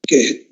Okay.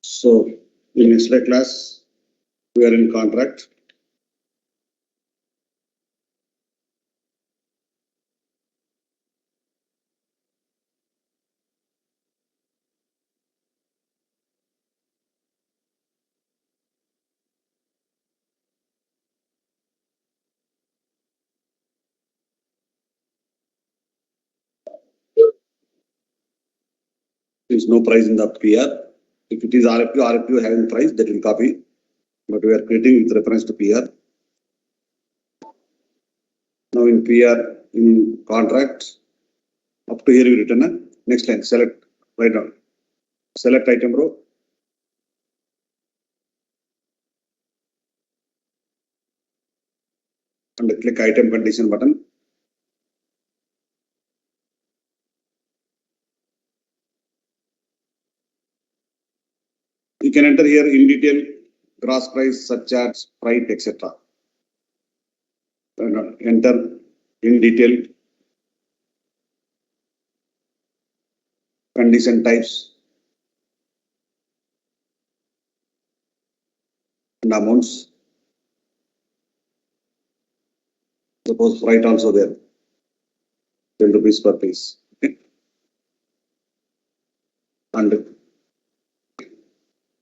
So in yesterday class, we are in contract. There is no price in the PR. If it is RFQ having price, that will copy. But we are creating with reference to PR. Now in PR, in contract, up to here we written a next line, select, write down. Select item row. And click item condition button. You can enter here in detail, gross price, surcharge, freight, etc. Enter in detail, condition types, and amounts. Suppose freight also there, 10 rupees per piece. And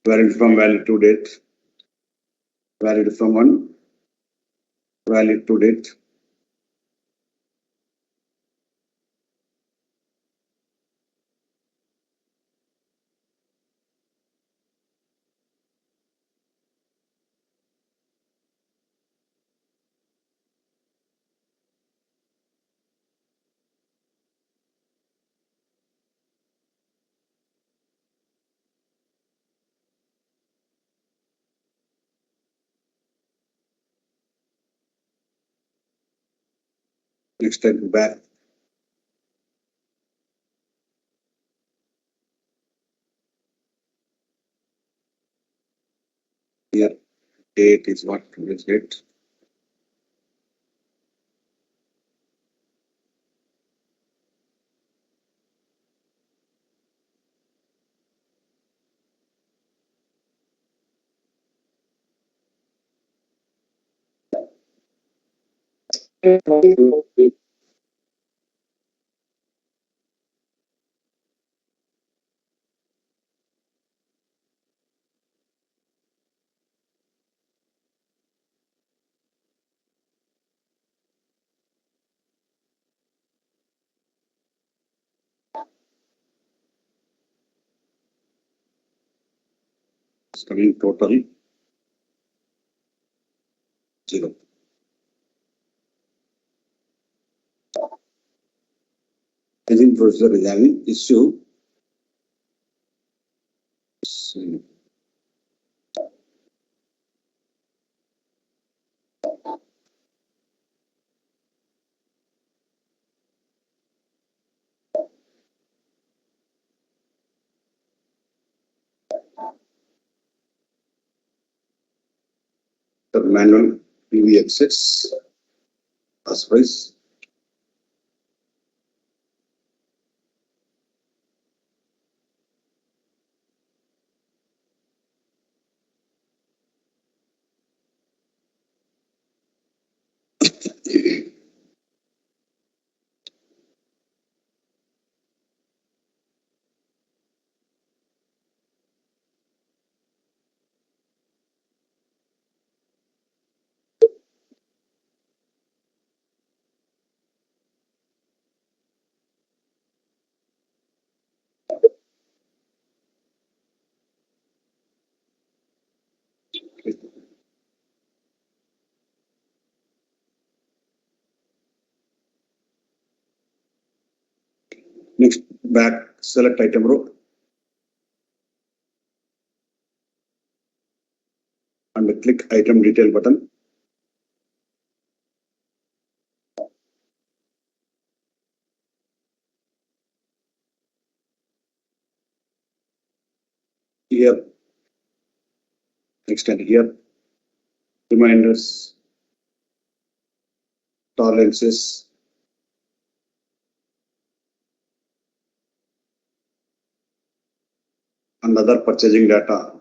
valid from valid to date, valid from one, valid to date. Next step back. Here, date is what is date. It's coming total 0. Engine procedure is having issue. The manual PV exits as price. Next, back, select item row. And click item detail button. Here, extend here, reminders, tolerances, and other purchasing data.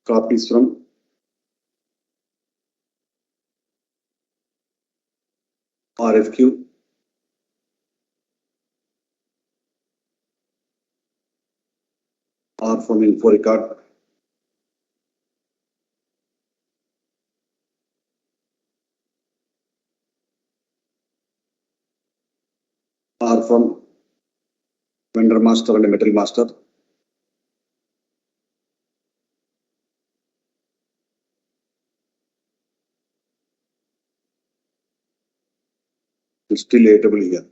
Copies from RFQ, or from info record, or from vendor master and metal master. It's still editable here.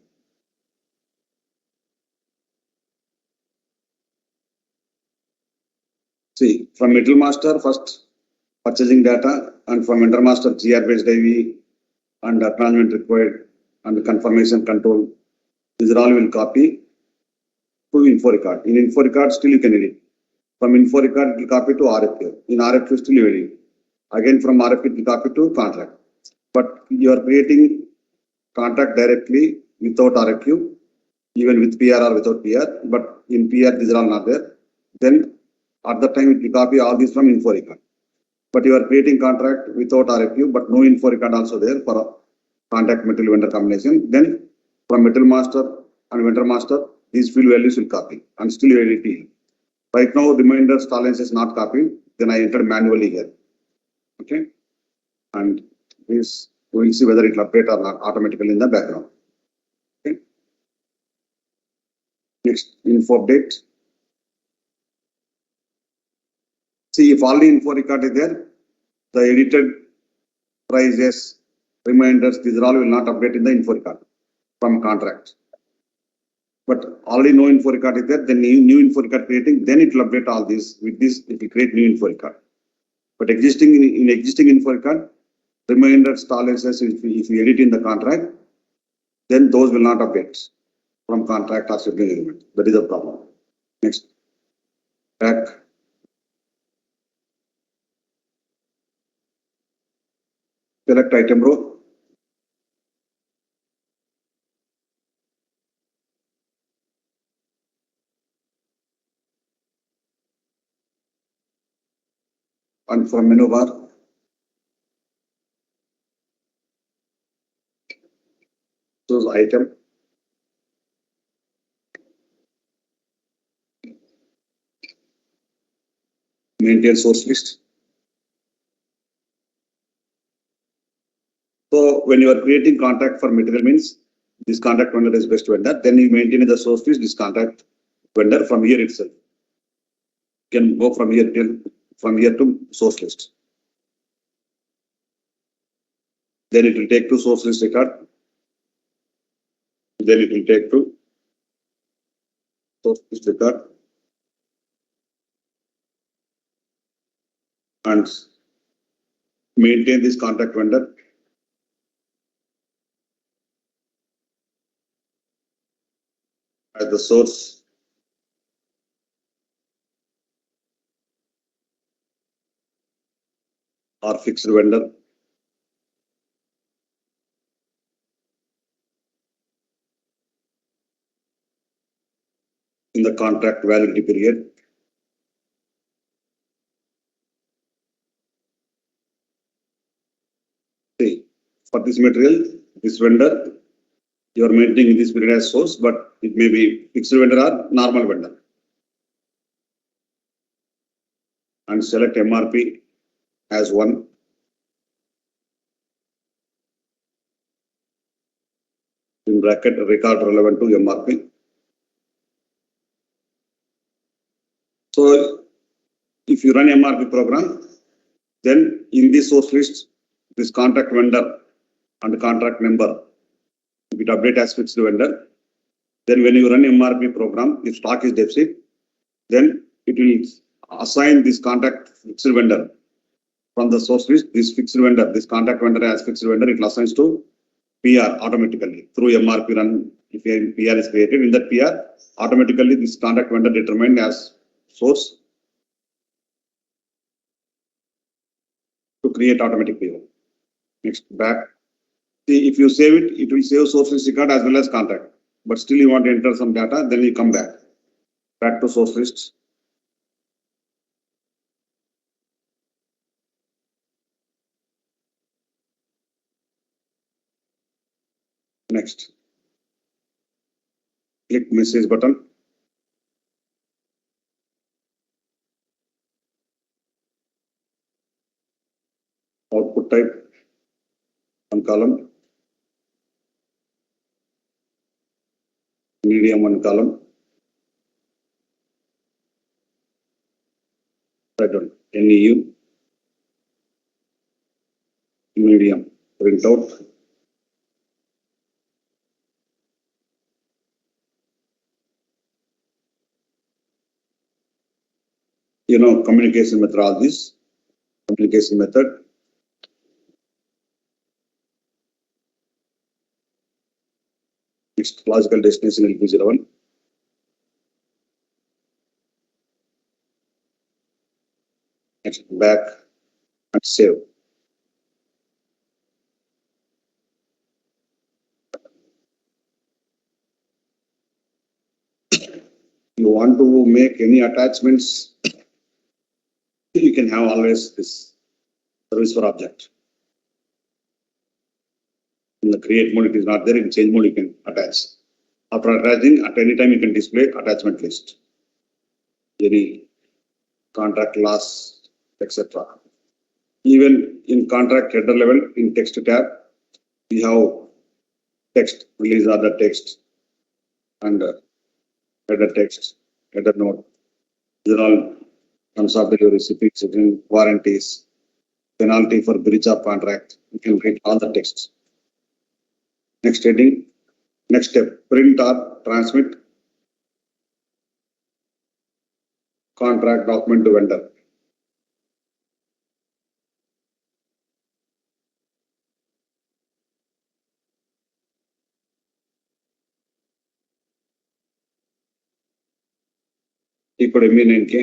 See, from metal master, first purchasing data, and from vendor master, GR based IV and acknowledgement required and confirmation control. These are all will copy to info record. In info record, still you can edit. From info record, it will copy to RFQ. In RFQ, still you edit. Again, from RFQ, it will copy to contract. But you are creating contract directly without RFQ, even with PR or without PR. But in PR, these are all not there. Then at that time, it will copy all these from info record. But you are creating contract without RFQ, but no info record also there for a contract material vendor combination. Then from metal master and vendor master, these field values will copy and still you edit it. Right now, remainder tolerance is not copied. Then I entered manually here. Okay. And this we will see whether it will update or not automatically in the background. Okay. Next, info update. See, if all the info record is there, the edited prices, reminders, these are all will not update in the info record from contract. But already no info record is there, then new info record creating, then it will update all these. With this, it will create new info record. But existing in existing info record, reminders, tolerances, if we edit in the contract, then those will not update from contract or sibling element. That is the problem. Next, back. Select item row. And from menu bar, choose item. Maintain source list. So when you are creating contract for material means this contract vendor is best vendor, then you maintain the source list, this contract vendor from here itself. You can go from here to source list. Then it will take to source list record. Then it will take to source list record. And maintain this contract vendor. As the source. Or fixed vendor. In the contract validity period. See, for this material, this vendor, you are maintaining this period as source, but it may be fixed vendor or normal vendor. And select MRP as 1. In bracket, record relevant to MRP. So if you run MRP program, then in this source list, this contract vendor and contract number, if it update as fixed vendor, then when you run MRP program, if stock is deficit, then it will assign this contract fixed vendor from the source list. This fixed vendor, this contract vendor as fixed vendor, it assigns to PR automatically through MRP run. If a PR is created in that PR, automatically this contract vendor determined as source to create automatic PO. Next, back. See, if you save it, it will save source list record as well as contract. But still you want to enter some data, then you come back to source list. Next, click message button. Output type, one column. Medium, one column. Write down NEU. Medium, print out. You know, communication methodologies. Communication method. Next, logical destination LP01. Next, back and save. You want to make any attachments, you can have always this service for object. In the create mode, it is not there. In change mode, you can attach. After attaching, at any time, you can display attachment list. Any contract loss, etc. Even in contract header level, in text tab, we have text, release order text, and header text, header note. These are all terms of delivery, receipts, warranties, penalty for breach of contract. You can read all the text. Next heading, next step, print or transmit contract document to vendor. ఇప్పుడు ME9K.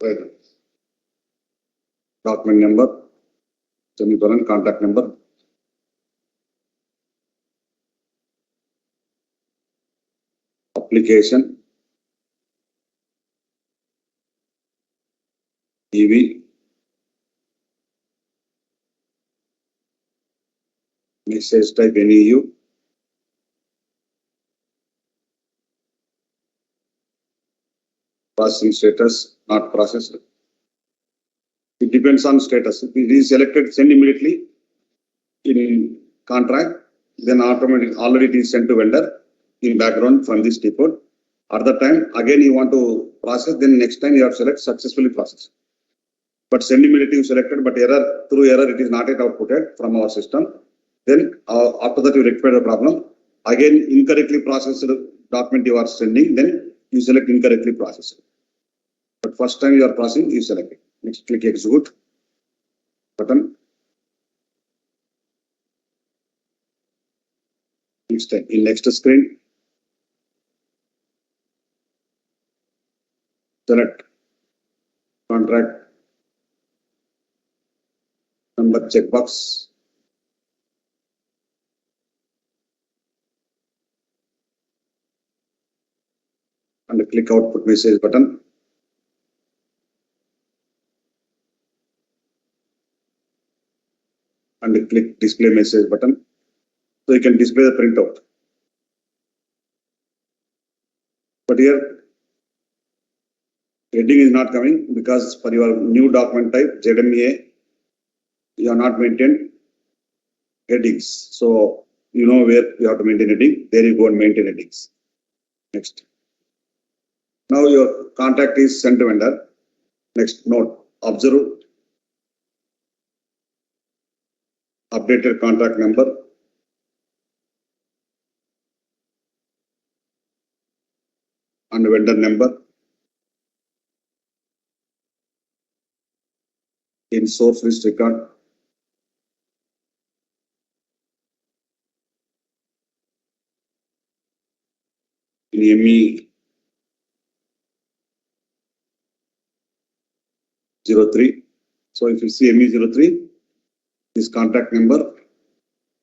Right. Document number, semicolon, contact number. Application, EV, message type NEU, processing status, not processed. It depends on status. If it is selected, send immediately in contract, then automatically already it is sent to vendor in background from this depot. At the time, again you want to process, then next time you have select successfully processed. But send immediately you selected, but through error it is not yet outputted from our system. Then after that you rectify the problem. Again, incorrectly processed document you are sending, then you select incorrectly processed. But first time you are processing, you select it. Next, click execute button. Next time, in next screen, select contract number checkbox. And click output message button. And click display message button. So you can display the printout. But here, heading is not coming because for your new document type, ZMA, you are not maintained headings. So you know where you have to maintain heading. There you go and maintain headings. Next. Now your contract is sent to vendor. Next note, observe updated contract number and vendor number in source list record. In ME 03. So if you see ME 03, this contract number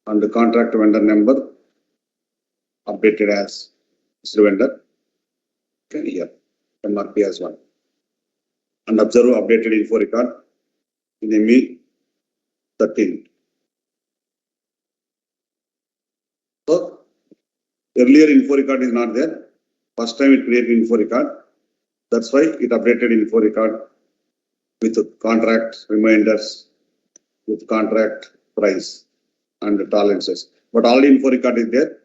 and the contract vendor number updated as Mr. vendor. Okay, here MRP as one. And observe updated info record in ME 13. So earlier info record is not there. First time it created info record. That's why it updated info record with contract reminders, with contract price and tolerances. But all info record is there.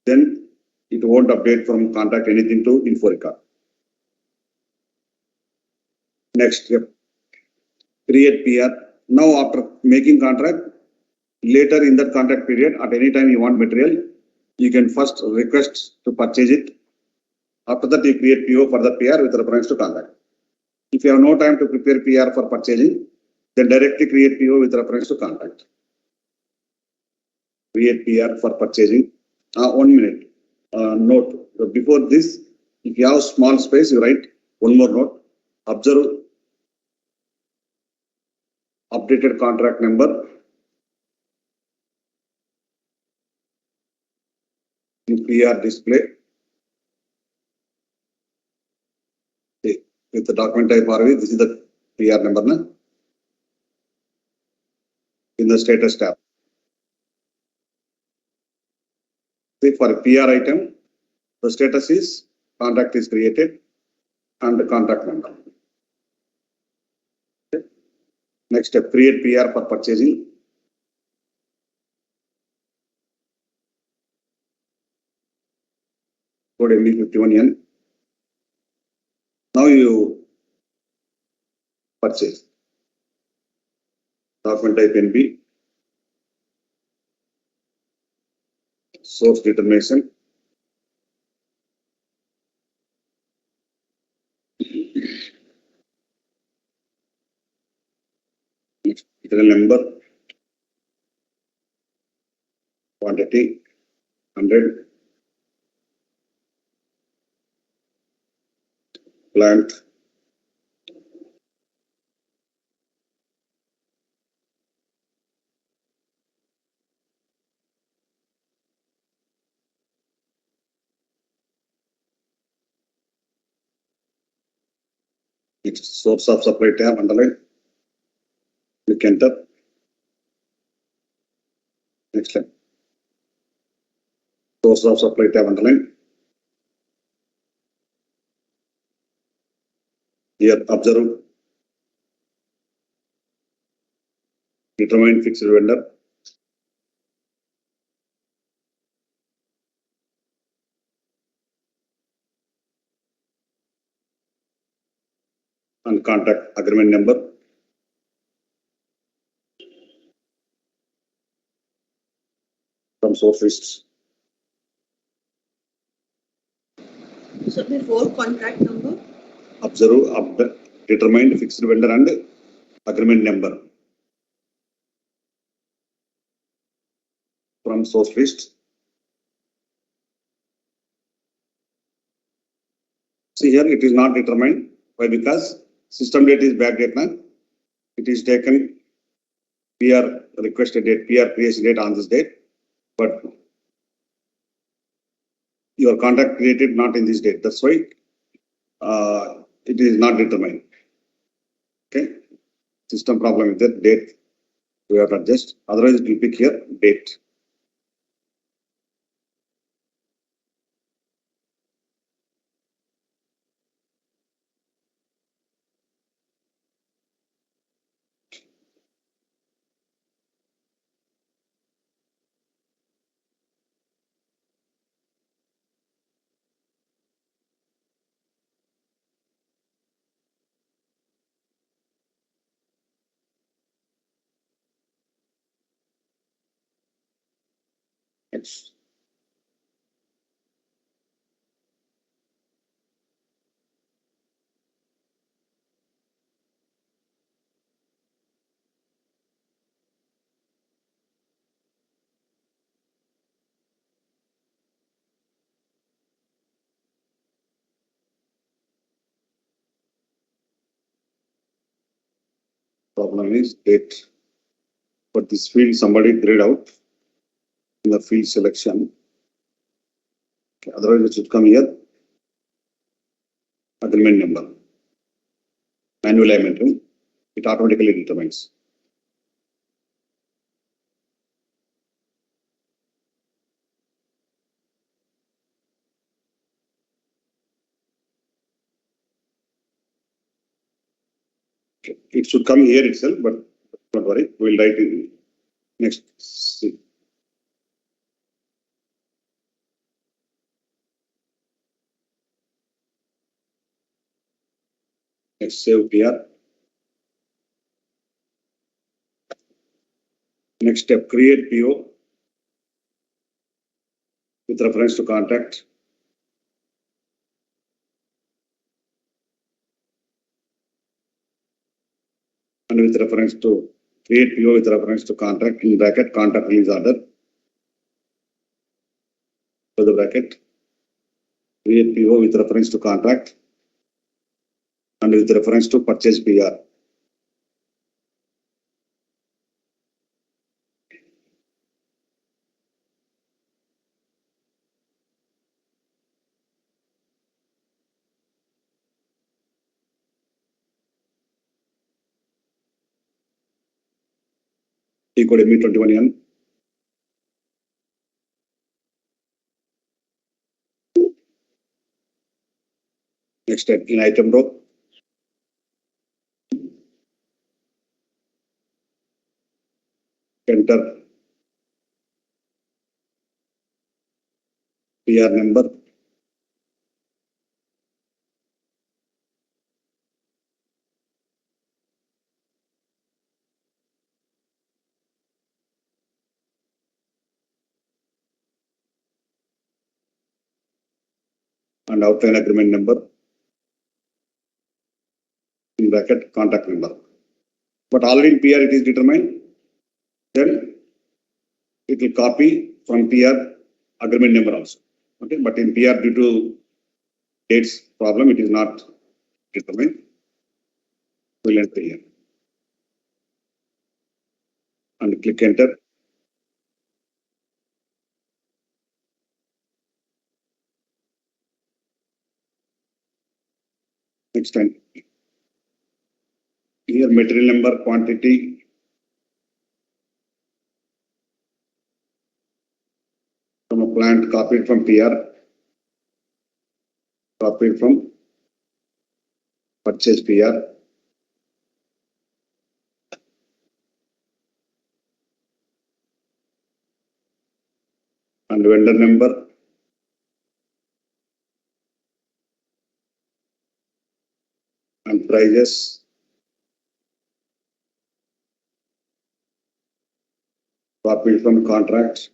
Then it won't update from contract anything to info record. Next step, create PR. Now after making contract, later in that contract period, at any time you want material, you can first request to purchase it. After that, you create PO for the PR with reference to contract. If you have no time to prepare PR for purchasing, then directly create PO with reference to contract. Create PR for purchasing. 1 minute. Note, before this, if you have small space, you write one more note. Observe updated contract number in PR display. Okay. With the document type RV, this is the PR number na? In the status tab. See, for a PR item, the status is contract is created and the contract number. Okay. Next step, create PR for purchasing. Code MB51N. Now you purchase. Document type NB. Source determination. Material number. Quantity 100. Plant. It's source of supply tab underline. Click enter. Next step. Source of supply tab underline. Here observe. Determine fixed vendor. And contact agreement number. From source list. So before contract number? Observe, determine fixed vendor and agreement number. From source list. See here, it is not determined. Why? Because system date is backdate now. It is taken PR requested date, PR creation date on this date, but your contract created not in this date. That's why it is not determined. Okay. System problem with that date. We have to adjust. Otherwise, it will pick here date. Next. Problem is date. For this field, somebody grayed out in the field selection. Okay, otherwise, it should come here. Agreement number. Manual entry. It automatically determines. Okay. It should come here itself, but don't worry. We'll write in next. Next, save PR. Next step, create PO with reference to contract. And with reference to create PO with reference to contract, in bracket, contract release order. For the bracket, create PO with reference to contract and with reference to purchase PR. T code ME21N. Next step, in item row, enter PR number. And outline agreement number. In bracket, contact number. But already in PR it is determined. Then it will copy from PR agreement number also. Okay, but in PR due to dates problem, it is not determined. We'll enter here. And click enter. Next time. Here material number, quantity. From a plant copied from PR. Copied from purchase PR. And vendor number. And prices. Copied from contract.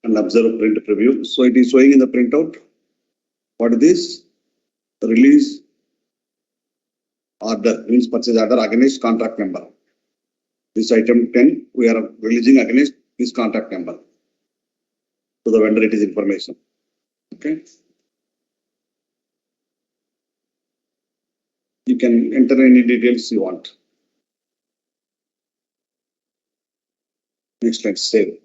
And observe print preview. So it is showing in the printout. What is this? Release order means purchase order against contract number. This item 10, we are releasing against this contract number. To the vendor, it is information. Okay. You can enter any details you want. Next, let's save.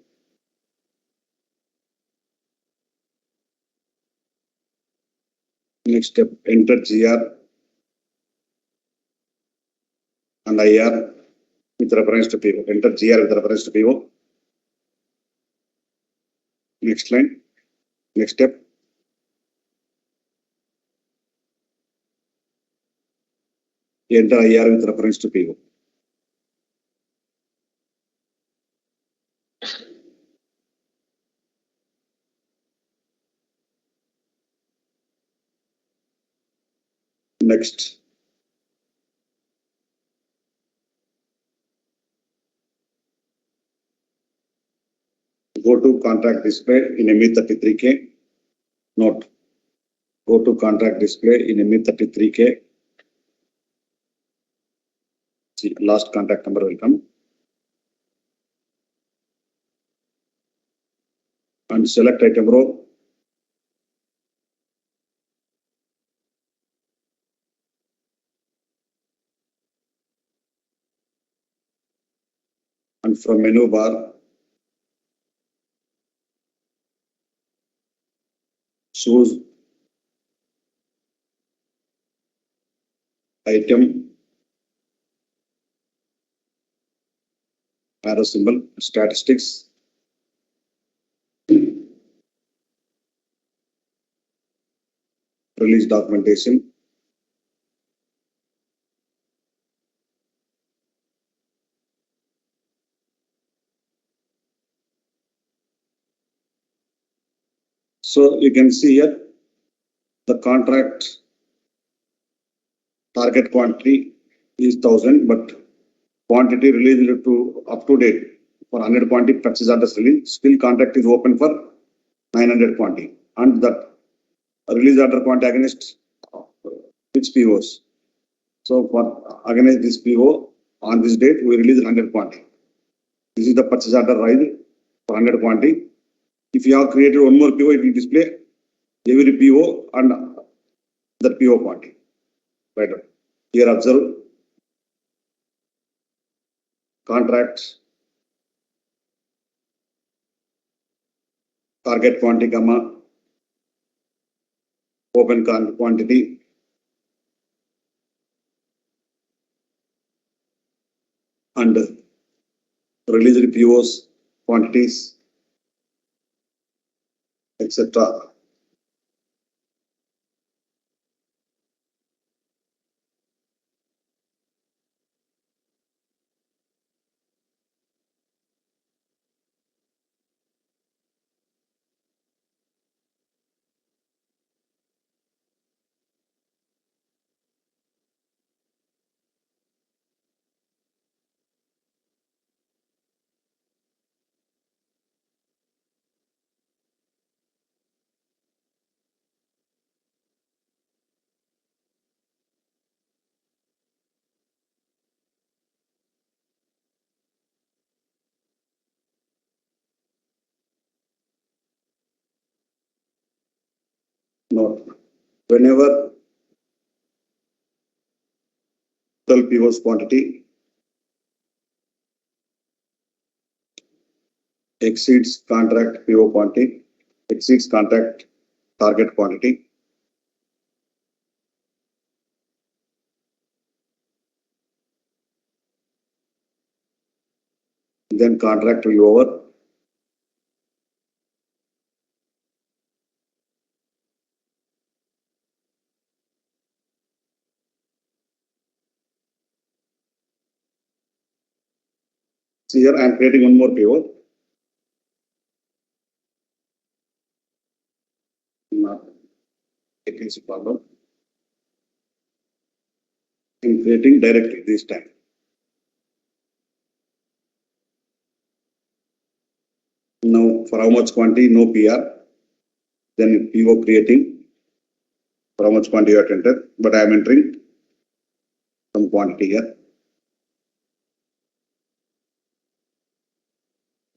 Next step, enter GR and IR with reference to PO. Enter GR with reference to PO. Next line. Next step. Enter IR with reference to PO. Next. Go to contract display in ME33K. Note. Go to contract display in ME33K. See, last contract number will come. And select item row. And from menu bar, choose item, arrow symbol, statistics, release documentation, so you can see here the contract target quantity is 1000, but quantity released to up to date for 100 quantity purchase orders release, still contract is open for 900 quantity, and that release order quantity against which POs. So for against this PO on this date we release 100 quantity. This is the purchase order rise for 100 quantity. If you have created one more PO, it will display every PO and the PO quantity. Right. Here observe contracts, target quantity, gamma, open quantity, and released POs, quantities, etc. Note, whenever total POs quantity exceeds contract PO quantity, exceeds contract target quantity, then contract will be over. See here I am creating one more PO. Not it is a problem. I am creating directly this time. Now for how much quantity, no PR. Then PO creating for how much quantity you have to enter, but I am entering some quantity here.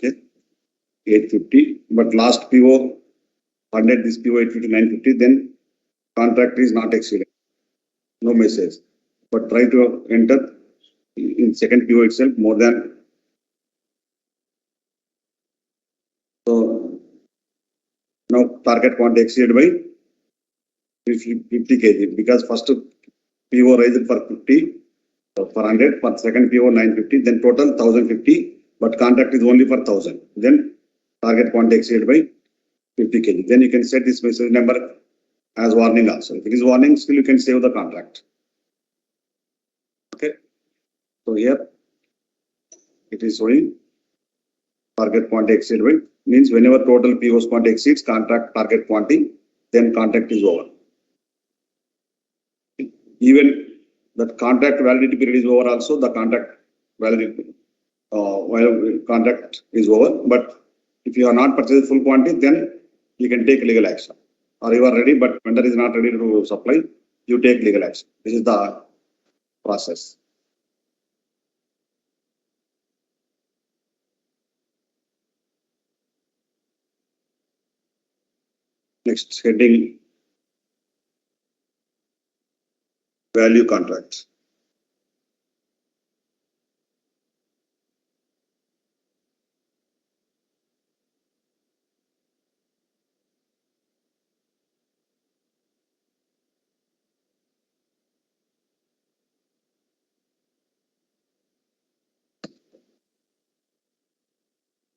Okay, 850, but last PO 100, this PO 850, 950, then contract is not exceeded. No message, but try to enter in second PO itself more than. So now target quantity exceeded by 50 kg because first PO raised for 50 for 100, for second PO 950, then total 1050, but contract is only for 1000. Then target quantity exceeded by 50 kg. Then you can set this message number as warning also. If it is warning, still you can save the contract. Okay. So here it is showing target quantity exceeded by, means whenever total PO's quantity exceeds contract target quantity, then contract is over. even that contract validity period is over also, the contract validity contract is over. But if you are not purchased full quantity, then you can take legal action. Or you are ready, but vendor is not ready to supply, you take legal action. This is the process. Next heading, value contracts.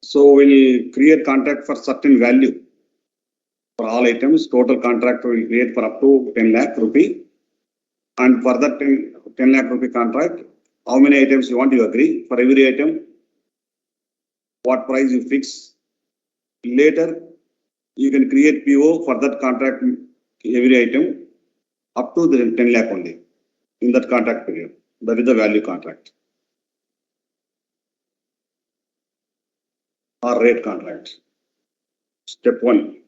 So we'll create contract for certain value for all items. Total contract will create for up to 10 lakh rupee. And for that 10 lakh rupee contract, how many items you want, you agree. For every item, what price you fix. Later, you can create PO for that contract, every item up to the 10 lakh only in that contract period. That is the value contract or rate contract. Step 1.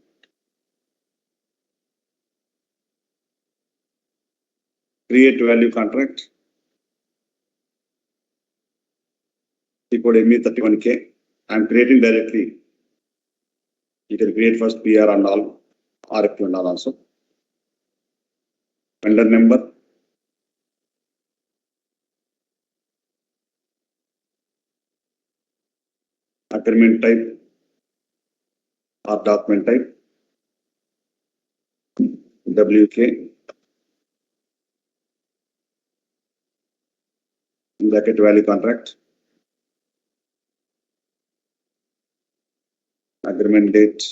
Create value contract. Code ME31K. I am creating directly. You can create first PR and all, RFQ and all also. Vendor number. Agreement type or document type. WK. Bracket value contract. Agreement date.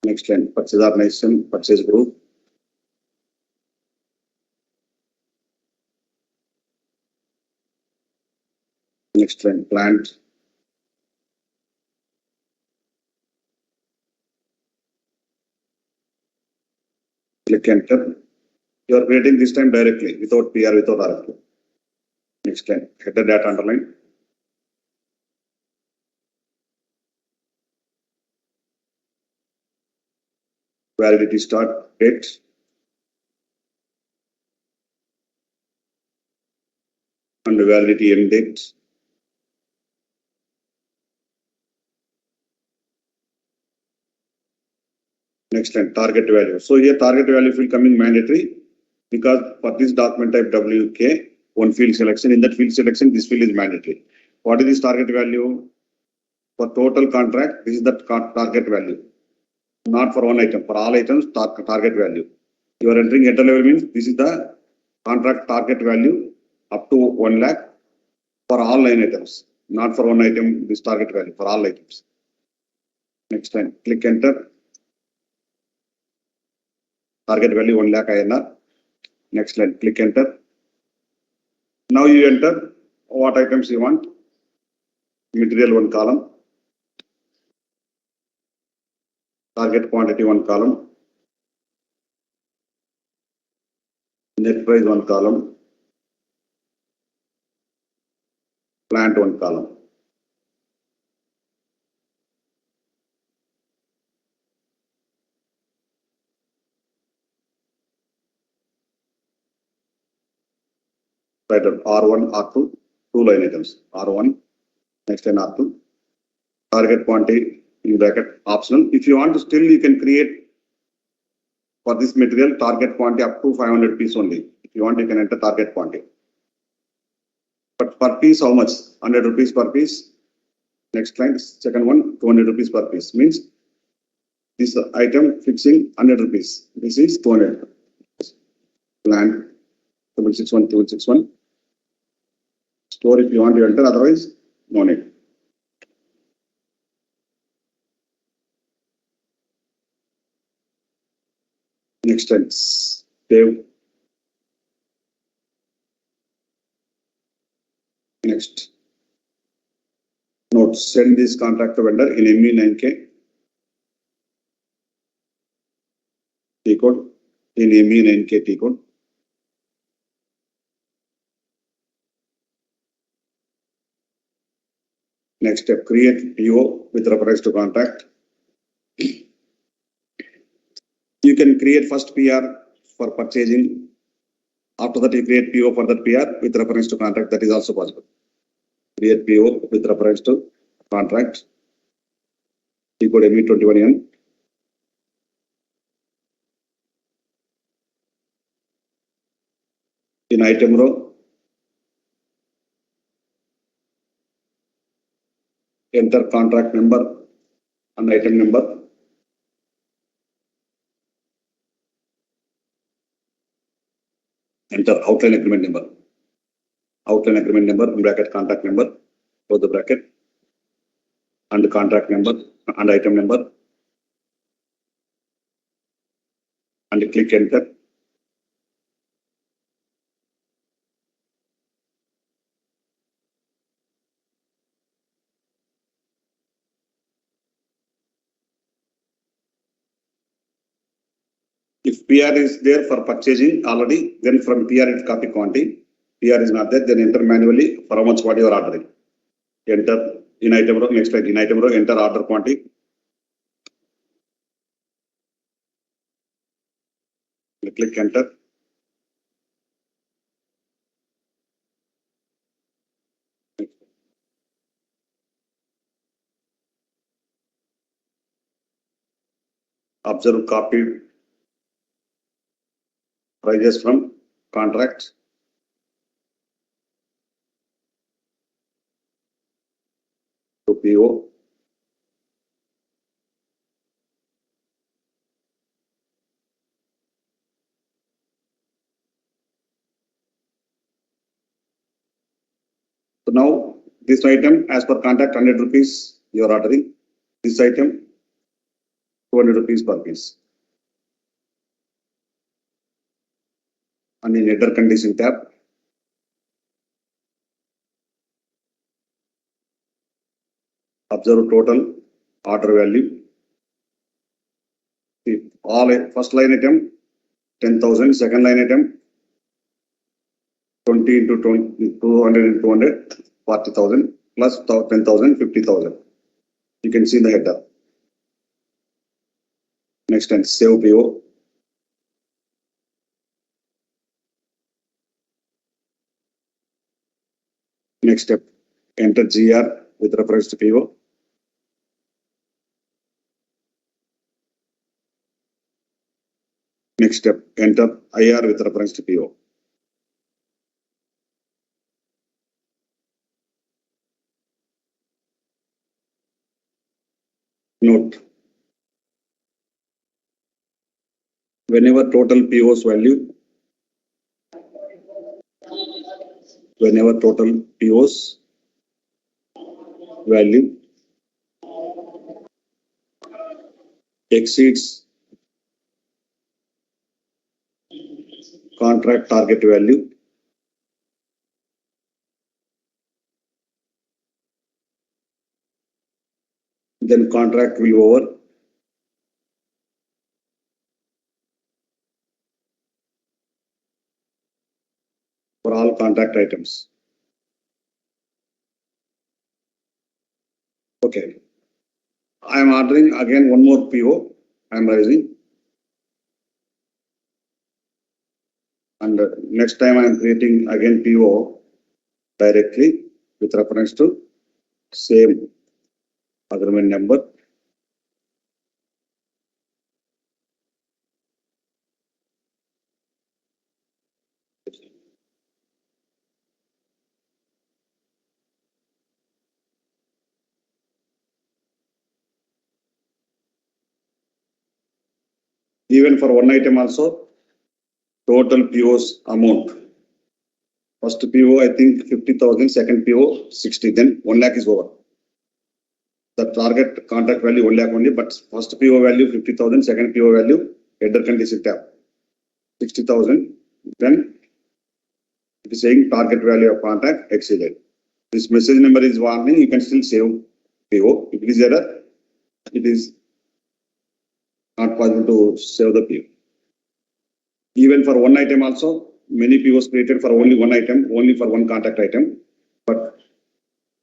Next line, purchase organization, purchase group. Next line, plant. Click enter. You are creating this time directly without PR, without RFQ. Next line, header data underline. Validity start date. And validity end date. Next line, target value. So here target value will come in mandatory because for this document type WK, one field selection. In that field selection, this field is mandatory. What is this target value? For total contract, this is the target value. Not for one item, for all items, target value. You are entering header level means this is the contract target value up to 1 lakh for all line items, not for one item, this target value for all items. Next time, click enter. Target value 1 lakh INR. Next line, click enter. Now you enter what items you want. Material 1 column. Target quantity 1 column. Net price 1 column. Plant 1 column. Right, R1, R2, 2 line items. R1, next line R2. Target quantity in bracket optional. If you want to still, you can create for this material target quantity up to 500 piece only. If you want, you can enter target quantity. But per piece, how much? 100 rupees per piece. Next line, second one, 200 rupees per piece. Means this item fixing 100 rupees. This is 200. Plant 261. Store if you want to enter, otherwise, no need. Next line, save. Next. Note, send this contract to vendor in ME9K. T code, in ME and NK T code. Next step, create PO with reference to contract. You can create first PR for purchasing. After that, you create PO for that PR with reference to contract. That is also possible. Create PO with reference to contract. T code ME21N. In item row, enter contract number and item number. Enter outline agreement number. Outline agreement number, bracket contract number, close the bracket, and contract number and item number, and click enter. If PR is there for purchasing already, then from PR it copy quantity. PR is not there, then enter manually for how much what you are ordering. Enter in item row, next slide, in item row, enter order quantity. Click enter. Observe copied prices from contract. To PO. So now this item as per contract 100 rupees you are ordering. This item 200 rupees per piece. And in header condition tab, observe total order value. All first line item 10,000, second line item 20 into 20, 200 into 200, 40,000 plus 10,000, 50,000. You can see in the header. Next and save PO. Next step, enter GR with reference to PO. Next step, enter IR with reference to PO. Note, whenever total PO's value, exceeds contract target value, then contract will be over. For all contract items. Okay. I am ordering again one more PO. I am raising. And next time I am creating again PO directly with reference to same agreement number. Even for one item also, total PO's amount. First PO, I think 50,000, second PO 60, then 1 lakh is over. The target contract value 1 lakh only, but first PO value 50,000, second PO value, header condition tab 60,000, then it is saying target value of contract exceeded. This message number is warning, you can still save PO. If it is error, it is not possible to save the PO. Even for one item also, many POs created for only one item, only for one contract item. But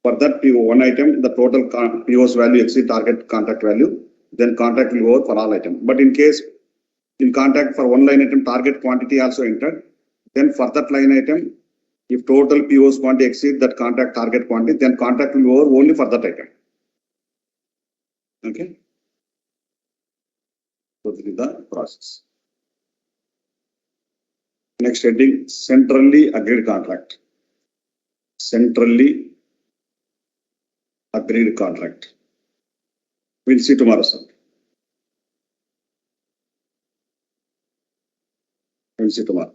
for that PO one item, the total PO's value exceed target contract value, then contract will go over for all items. But in case in contract for one line item, target quantity also entered, then for that line item, if total PO's quantity exceed that contract target quantity, then contract will go over only for that item. Okay. So this is the process. Next heading, centrally agreed contract. Centrally agreed contract. We'll see tomorrow, sir. We'll see tomorrow.